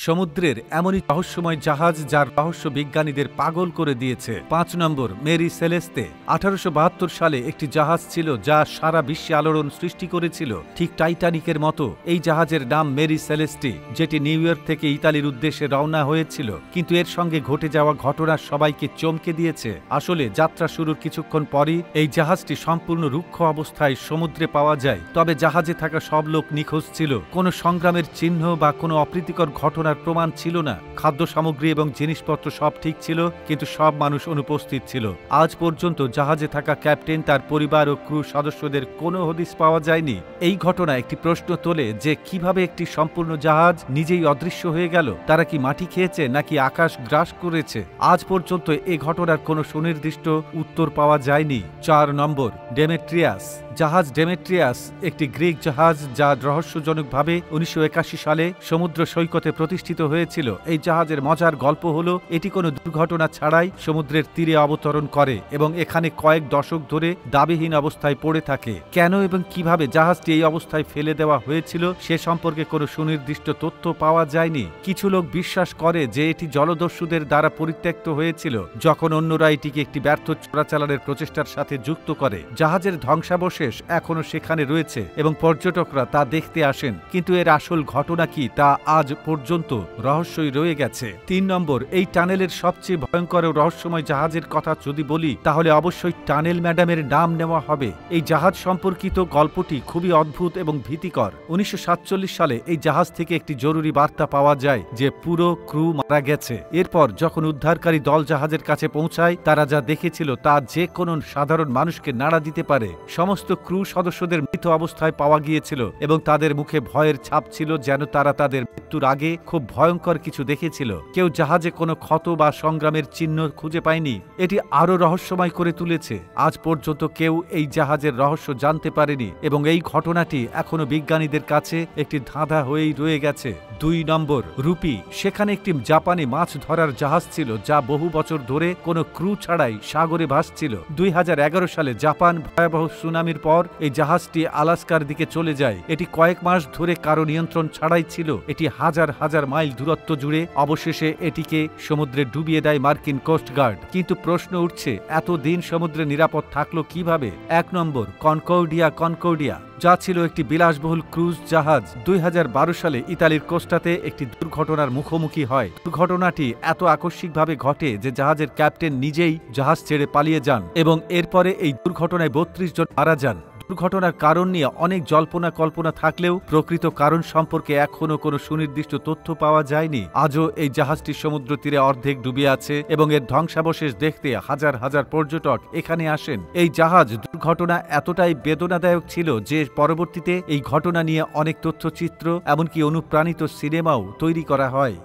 সমুদ্রের এমনই রহস্যময় জাহাজ যার রহস্য বিজ্ঞানীদের পাগল করে দিয়েছে। ৫ নম্বর, মেরি সেলেস্তে। ১৮৭২ সালে একটি জাহাজ ছিল যা সারা বিশ্বে আলোড়ন সৃষ্টি করেছিল, ঠিক টাইটানিকের মতো। এই জাহাজের নাম মেরি সেলেস্টি, যেটি নিউ ইয়র্ক থেকে ইতালির উদ্দেশ্যে রওনা হয়েছিল। কিন্তু এর সঙ্গে ঘটে যাওয়া ঘটনা সবাইকে চমকে দিয়েছে। আসলে যাত্রা শুরুর কিছুক্ষণ পরই এই জাহাজটি সম্পূর্ণ রুক্ষ অবস্থায় সমুদ্রে পাওয়া যায়। তবে জাহাজে থাকা সব লোক নিখোঁজ ছিল। কোনো সংগ্রামের চিহ্ন বা কোনো অপ্রীতিকর ঘটনার প্রমাণ ছিল না। খাদ্য সামগ্রী এবং জিনিসপত্র সব ঠিক ছিল, কিন্তু সব মানুষ অনুপস্থিত ছিল। আজ পর্যন্ত জাহাজে থাকা ক্যাপ্টেন, তার পরিবার ও ক্রু সদস্যদের কোনো হদিস পাওয়া যায়নি। এই ঘটনা একটি প্রশ্ন তোলে যে কিভাবে একটি সম্পূর্ণ জাহাজ নিজেই অদৃশ্য হয়ে গেল। তারা কি মাটি খেয়েছে নাকি আকাশ গ্রাস করেছে? আজ পর্যন্ত এই ঘটনার কোনো সুনির্দিষ্ট উত্তর পাওয়া যায়নি। ৪ নম্বর, ডেমেট্রিয়াস। জাহাজ ডেমেট্রিয়াস একটি গ্রিক জাহাজ যা রহস্যজনকভাবে ১৯৮১ সালে সমুদ্র সৈকতে প্রতিষ্ঠিত হয়েছিল। এই জাহাজের মজার গল্প হলো এটি কোনো দুর্ঘটনা ছাড়াই সমুদ্রের তীরে অবতরণ করে এবং এখানে কয়েক দশক ধরে দাবিহীন অবস্থায় পড়ে থাকে। কেন এবং কিভাবে জাহাজটি এই অবস্থায় ফেলে দেওয়া হয়েছিল সে সম্পর্কে কোনো সুনির্দিষ্ট তথ্য পাওয়া যায়নি। কিছু লোক বিশ্বাস করে যে এটি জলদস্যুদের দ্বারা পরিত্যক্ত হয়েছিল, যখন অন্যরা এটিকে একটি ব্যর্থ চোরাচালানের প্রচেষ্টার সাথে যুক্ত করে। জাহাজের ধ্বংসাবশেষ এখনো সেখানে রয়েছে এবং পর্যটকরা তা দেখতে আসেন, কিন্তু এর আসল ঘটনা কি তা আজ পর্যন্ত রহস্যই রয়ে গেছে। ৩ নম্বর, এই টানেলের সবচেয়ে ভয়ঙ্কর ও রহস্যময় জাহাজের কথা যদি বলি তাহলে অবশ্যই টানেল ম্যাডামের নাম নেওয়া হবে। এই জাহাজ সম্পর্কিত গল্পটি খুবই অদ্ভুত এবং ভীতিকর। ১৯৪৭ সালে এই জাহাজ থেকে একটি জরুরি বার্তা পাওয়া যায় যে পুরো ক্রু মারা গেছে। এরপর যখন উদ্ধারকারী দল জাহাজের কাছে পৌঁছায়, তারা যা দেখেছিল তা যে কোনো সাধারণ মানুষকে নাড়া দিতে পারে। সমস্ত ক্রু সদস্যদের মৃত অবস্থায় পাওয়া গিয়েছিল এবং তাদের মুখে ভয়ের ছাপ ছিল, যেন তারা তাদের মৃত্যুর আগে খুব ভয়ঙ্কর কিছু দেখেছিল। কেউ জাহাজে কোনো ক্ষত বা সংগ্রামের চিহ্ন খুঁজে পায়নি। এটি আরও রহস্যময় করে তুলেছে। আজ পর্যন্ত কেউ এই জাহাজের রহস্য জানতে পারেনি এবং এই ঘটনাটি এখনো বিজ্ঞানীদের কাছে একটি ধাঁধা হয়েই রয়ে গেছে। ২ নম্বর, রুপি। সেখানে একটি জাপানি মাছ ধরার জাহাজ ছিল যা বহু বছর ধরে কোনো ক্রু ছাড়াই সাগরে ভাসছিল। ২০১১ সালে জাপান ভয়াবহ সুনামির পর এই জাহাজটি আলাস্কার দিকে চলে যায়। এটি কয়েক মাস ধরে কারো নিয়ন্ত্রণ ছাড়াই ছিল। এটি হাজার হাজার মাইল দূরত্ব জুড়ে। অবশেষে এটিকে সমুদ্রে ডুবিয়ে দেয় মার্কিন কোস্টগার্ড। কিন্তু প্রশ্ন উঠছে, এত দিন সমুদ্রে নিরাপদ থাকলো কিভাবে? ১ নম্বর, কনকর্ডিয়া, যা ছিল একটি বিলাসবহুল ক্রুজ জাহাজ। ২০১২ সালে ইতালির কোস্টাতে একটি দুর্ঘটনার মুখোমুখি হয়। দুর্ঘটনাটি এত আকস্মিকভাবে ঘটে যে জাহাজের ক্যাপ্টেন নিজেই জাহাজ ছেড়ে পালিয়ে যান এবং এরপরে এই দুর্ঘটনায় ৩২ জন মারা যান। দুর্ঘটনার কারণ নিয়ে অনেক জল্পনা কল্পনা থাকলেও প্রকৃত কারণ সম্পর্কে এখনো কোনো সুনির্দিষ্ট তথ্য পাওয়া যায়নি। আজও এই জাহাজটি সমুদ্র তীরে অর্ধেক ডুবে আছে এবং এর ধ্বংসাবশেষ দেখতে হাজার হাজার পর্যটক এখানে আসেন। এই জাহাজ দুর্ঘটনা এতটাই বেদনাদায়ক ছিল যে পরবর্তীতে এই ঘটনা নিয়ে অনেক তথ্যচিত্র, এমনকি অনুপ্রাণিত সিনেমাও তৈরি করা হয়।